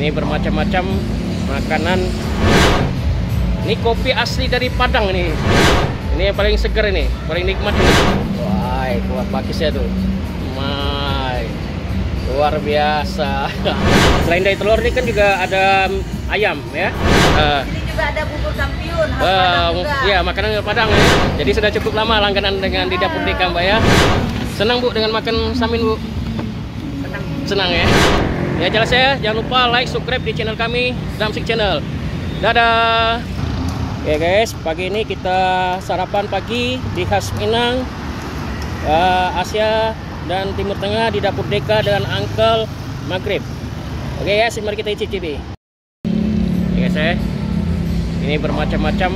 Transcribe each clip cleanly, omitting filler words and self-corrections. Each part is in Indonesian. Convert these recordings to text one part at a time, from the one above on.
Ini bermacam-macam makanan. Ini kopi asli dari Padang ini. Ini yang paling segar ini, paling nikmat ini. Wah, kuah pakisnya tuh. Mai. Luar biasa. Selain dari telur ini kan juga ada ayam ya. Ini juga ada bubur kampiun khas Padang juga. Iya, makanan Padang ya. Jadi sudah cukup lama langganan dengan di Dapur Deka, Mbak ya. Senang Bu dengan makan samin Bu? Senang ya. Ya jelas ya, jangan lupa like, subscribe di channel kami, Damsik Channel. Dadah. Ya guys, pagi ini kita sarapan pagi di khas Minang, Asia dan Timur Tengah di Dapur Deka dengan Uncle Maghrib. Oke guys, mari kita icip-icipi. Ya guys ya, ini bermacam-macam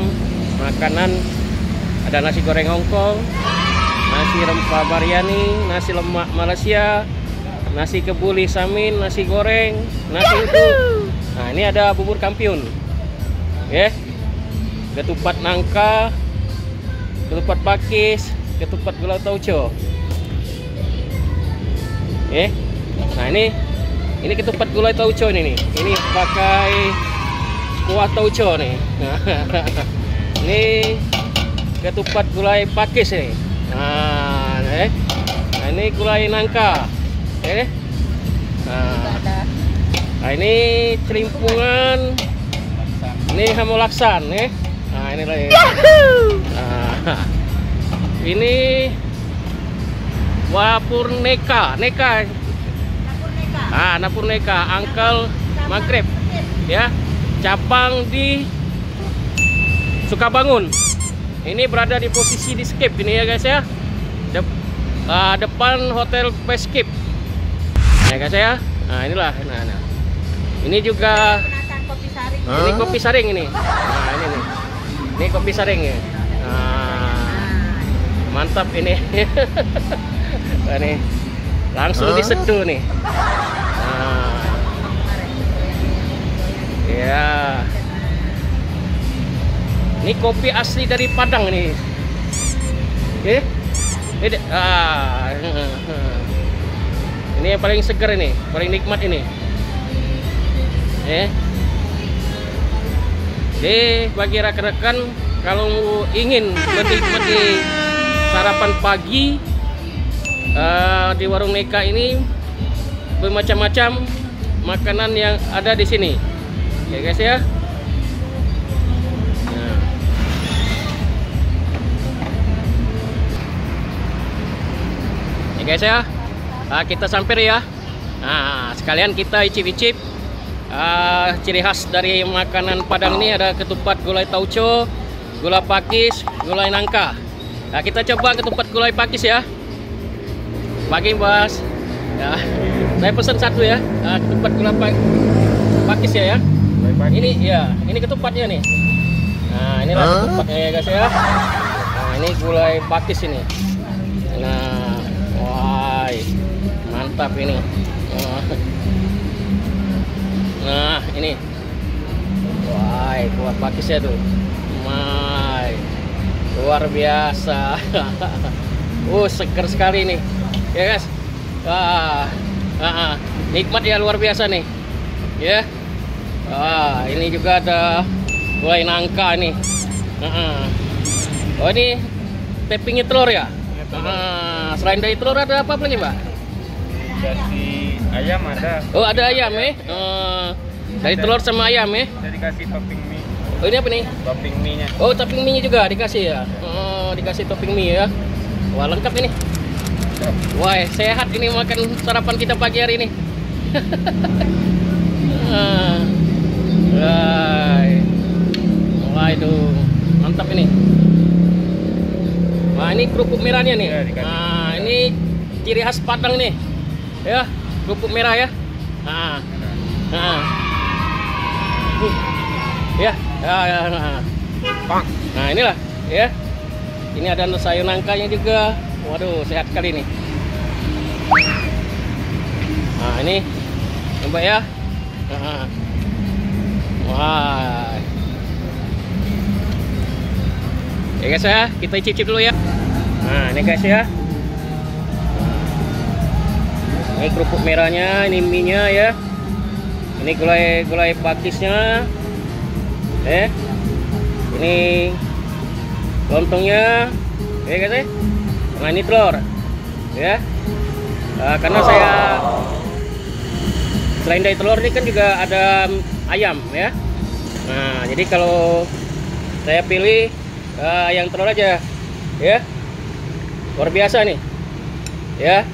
makanan. Ada nasi goreng Hongkong, nasi rempah biryani, nasi lemak Malaysia, nasi kebuli samin, nasi goreng, nasi utuh. Nah ini ada bubur kampiun, ya, ketupat nangka, ketupat pakis, ketupat gula tauco. Nah ini ketupat gulai tauco ini pakai kuah tauco nih. Ini ketupat gulai pakis nih. Nah ini gulai nangka. Nah ini celimpungan. Ini hamulaksan nih. Nah ini lagi. Nah, ini Wapurneka, Napurneka, Uncle Maghrib, ya, cabang di Sukabangun. Ini berada di posisi di Skip ini ya guys ya, depan Hotel Skip. Ya guys ya, nah inilah, nah. Ini juga, ini kopi saring ini. Nah ini nih, ini kopi saring ya. Nah, mantap ini. Nah, nih langsung diseduh nih. Nah, ya, ini kopi asli dari Padang nih. Oke, ini yang paling segar ini, paling nikmat ini. Jadi bagi rekan-rekan kalau ingin menikmati sarapan pagi di warung Neka ini, bermacam-macam makanan yang ada di sini ya guys ya. Nah. Ya guys ya, kita sampir ya. Nah sekalian kita icip-icip ciri khas dari makanan Padang ini. Ada ketupat gulai tauco, gula pakis, gulai nangka. Nah kita coba ketupat gulai pakis ya. Pagi Mas ya, saya pesan satu ya, ketupat gula pakis ya. Ini ya, ini ketupatnya nih. Nah inilah ketupatnya ya guys ya. Nah ini gulai pakis ini. Nah wah mantap ini. Nah ini, wah kuah pakisnya tuh, luar biasa. Seger sekali nih ya guys. Nikmat ya, luar biasa nih ya. Ini juga ada gulai nangka nih. Oh ini toppingnya telur ya. Selain dari telur ada apa lagi Mbak? Dari ayam ada. Oh ada ayam dari telur sama ayam ya. Saya dikasih topping mie. Oh ini apa nih? Topping mie nya. Oh topping mie nya juga dikasih ya. Dikasih topping mie ya. Wah lengkap ini. Wah sehat ini makan sarapan kita pagi hari ini. Wah itu mantap ini. Nah ini kerupuk merahnya nih. Nah ini ciri khas Padang nih ya, kerupuk merah ya. Nah inilah ya, ini ada sayur nangkanya juga. Waduh sehat sekali nih. Nah ini coba ya. Wah ya guys ya, kita icip-icip dulu ya. Nah ini guys ya, ini kerupuk merahnya, ini mie nya ya. Ini gulai pakisnya. Ini lontongnya. Guys ya. Nah, ini telur. Ya. Karena saya selain dari telur ini kan juga ada ayam ya. Nah, jadi kalau saya pilih yang telur aja ya. Luar biasa nih. Ya.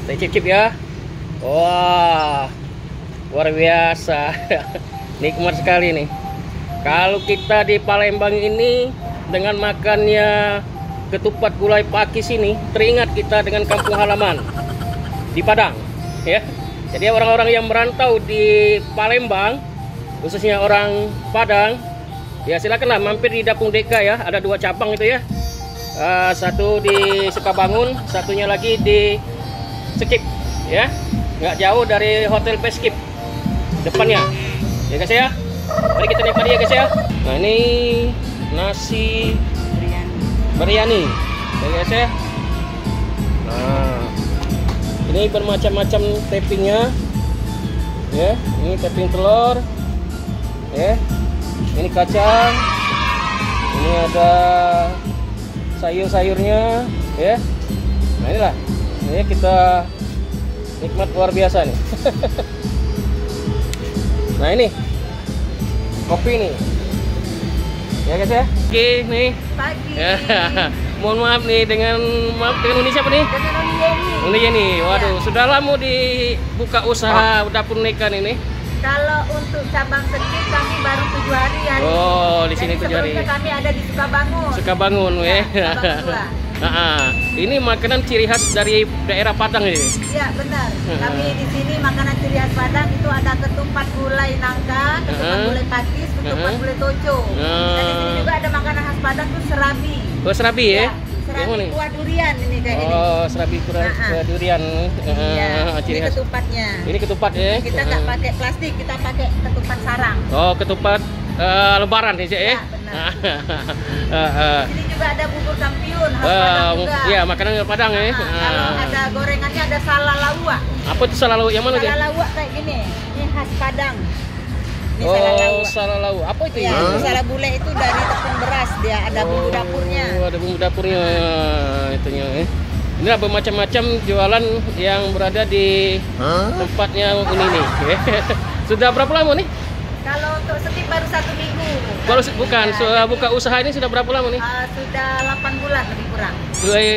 Saya cicip ya. Wah. Luar biasa. Nikmat sekali nih. Kalau kita di Palembang ini dengan makannya ketupat gulai pakis ini, teringat kita dengan kampung halaman di Padang ya. Jadi orang-orang yang merantau di Palembang, khususnya orang Padang, ya silakanlah mampir di Dapung Deka ya. Ada 2 cabang itu ya. Satu di Sukabangun, satunya lagi di Skip ya. Nggak jauh dari Hotel Peskip depannya. Ya guys ya. Mari kita nikmati ya guys ya. Nah, ini nasi biryani. Ya guys ya. Nah, ini bermacam-macam toppingnya. Ya, ini topping telur. Ya. Ini kacang. Ini ada sayur-sayurnya, ya. Nah, inilah. Ini kita nikmat luar biasa nih. Nah, ini kopi nih. Ya guys ya. Oke, nih. Pagi. Ya. Mohon maaf nih dengan Uni siapa nih? Dengan Uni Yeni. Uni Yeni. Waduh, sudah lama dibuka usaha Dapur Deka ini. Kalau untuk cabang Skip kami baru 7 hari ya. Oh, di sini 7 hari. Sebelumnya kami ada di Sukabangun. Sukabangun, Ya, ya. cabang 2. Ini makanan ciri khas dari daerah Padang ini. Iya benar. Kami di sini makanan ciri khas Padang itu ada ketupat gulai nangka, ketupat gulai pakis, ketupat gulai toco. Dan di sini juga ada makanan khas Padang tuh serabi. Oh, serabi ya? Serabi kuah durian ini kayak ini. Oh, serabi kuah durian. Iya, Ciri ini khas. ketupatnya. Ini ketupat ya? Kita nggak pakai plastik, kita pakai ketupat sarang. Oh, ketupat lebaran nih, Cek ya? Ya, benar. Di sini juga ada bubur kampiun khas Padang juga. Iya, makanan Padang ya. Kalau ada gorengannya ada salalawak. Apa itu salalawak? Yang mana, Cek? Salalawak kayak gini. Ini khas Padang. Ini Oh, salalawak. Apa itu ya? ya? Salah gulai itu dari tepung beras, dia ada bumbu dapurnya. Oh, ada bumbu dapurnya itunya ya. Ini ada bermacam-macam jualan yang berada di tempatnya ini nih. Sudah berapa lama nih? Kalau untuk Skip baru 1 minggu. Baru bukan, sudah buka usaha ini sudah berapa lama nih? Sudah 8 bulan lebih kurang. Dari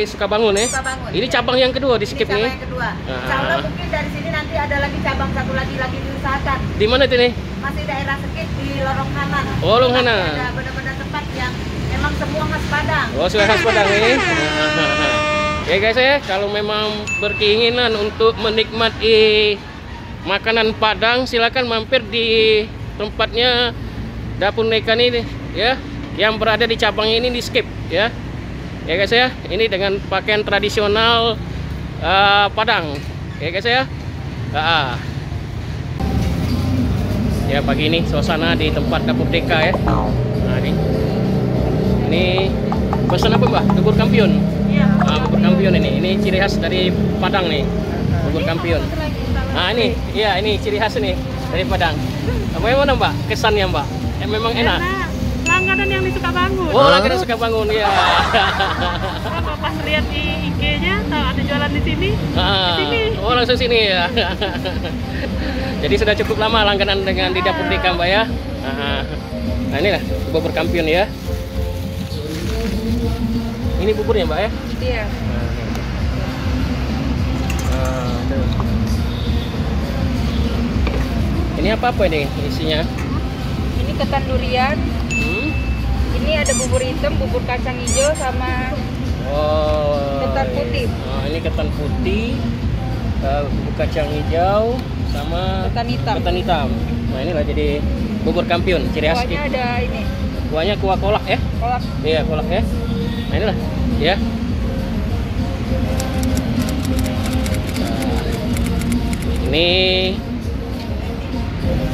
Sukabangun ya? Sukabangun. Ini cabang yang kedua di Ini Skip cabang nih. yang kedua. Insya Allah mungkin dari sini nanti ada lagi cabang satu lagi diusahakan. Di mana itu nih? Masih daerah Skip di Lorong Kanan. Oh, Lorong Kanan. Ada benar-benar tempat yang memang semua khas Padang. Oh, sudah khas Padang nih. Ya guys ya, kalau memang berkeinginan untuk menikmati makanan Padang, silakan mampir di tempatnya Dapur Deka ini ya, yang berada di cabang ini di Skip ya. Ya guys ya, ini dengan pakaian tradisional Padang. Ya guys ya. Ya pagi ini suasana di tempat Dapur Deka ya. Nah, ini pesan apa Mbak? Bubur kampiun. Iya. Bubur kampiun ini ciri khas dari Padang nih. Bubur kampiun. Nah ini, iya ini ciri khas nih dari Padang. Bagaimana Mbak? Kesannya Mbak? Memang enak. Langganan yang di Sukabangun. Oh, langganan Sukabangun ya. Pas lihat di IG-nya, tahu ada jualan di sini. Sini. Oh, langsung sini ya. Jadi sudah cukup lama langganan dengan di Dapur Deka Mbak ya. Nah inilah bubur kampiun ya. Ini buburnya Mbak ya? Iya. Ini apa ini isinya? Ini ketan durian. Ini ada bubur hitam, bubur kacang hijau sama ketan putih. Oh, ini ketan putih, bubur kacang hijau sama ketan hitam. Nah inilah jadi bubur kampiun ciri khas. Kuahnya ada ini. Kuahnya kuah kolak ya? Kolak. Iya kolak ya. Nah inilah ya. Ini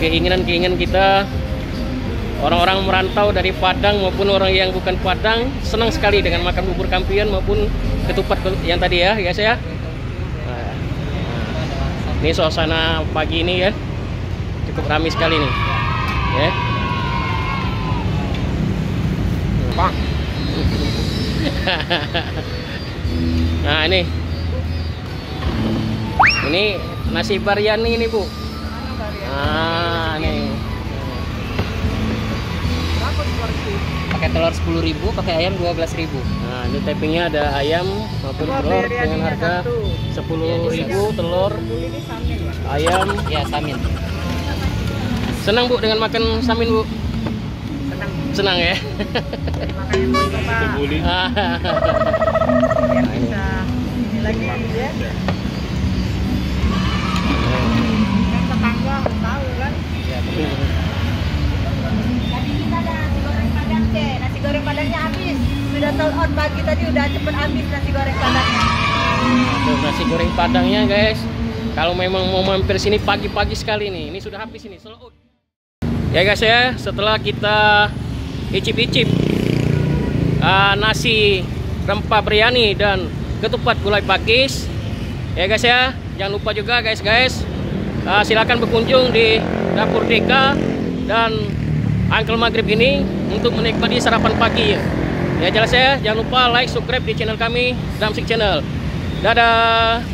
keinginan kita orang-orang merantau dari Padang maupun orang yang bukan Padang senang sekali dengan makan bubur kampiun maupun ketupat yang tadi ya guys ya. Ini suasana pagi ini ya cukup ramai sekali nih. Ya. Pak. Nah, ini nasi biryani ini, Bu. Nah, nih. Pakai telur 10.000, pakai ayam 12.000. Nah, ini toppingnya ada ayam maupun telur dengan harga 10.000, telur, ayam. Ya, samin. Senang, Bu, dengan makan samin, Bu? Senang ya? Kebuli. Biar bisa ini lagi ya. Kan tetangga tahu kan. Tadi kita ada nasi goreng padang deh. Nasi goreng padangnya habis. Sudah sold out pagi tadi, udah cepet habis nasi goreng padangnya. Tuh, nasi goreng padangnya, guys. Kalau memang mau mampir sini pagi-pagi sekali nih. Ini sudah habis ini, sold out. Ya guys ya, setelah kita icip-icip nasi rempah biryani dan ketupat gulai pakis, ya guys ya, jangan lupa juga guys, silakan berkunjung di Dapur Deka dan Uncle Maghrib ini untuk menikmati sarapan pagi ya. Ya jelas ya, jangan lupa like, subscribe di channel kami, Damsik Channel. Dadah.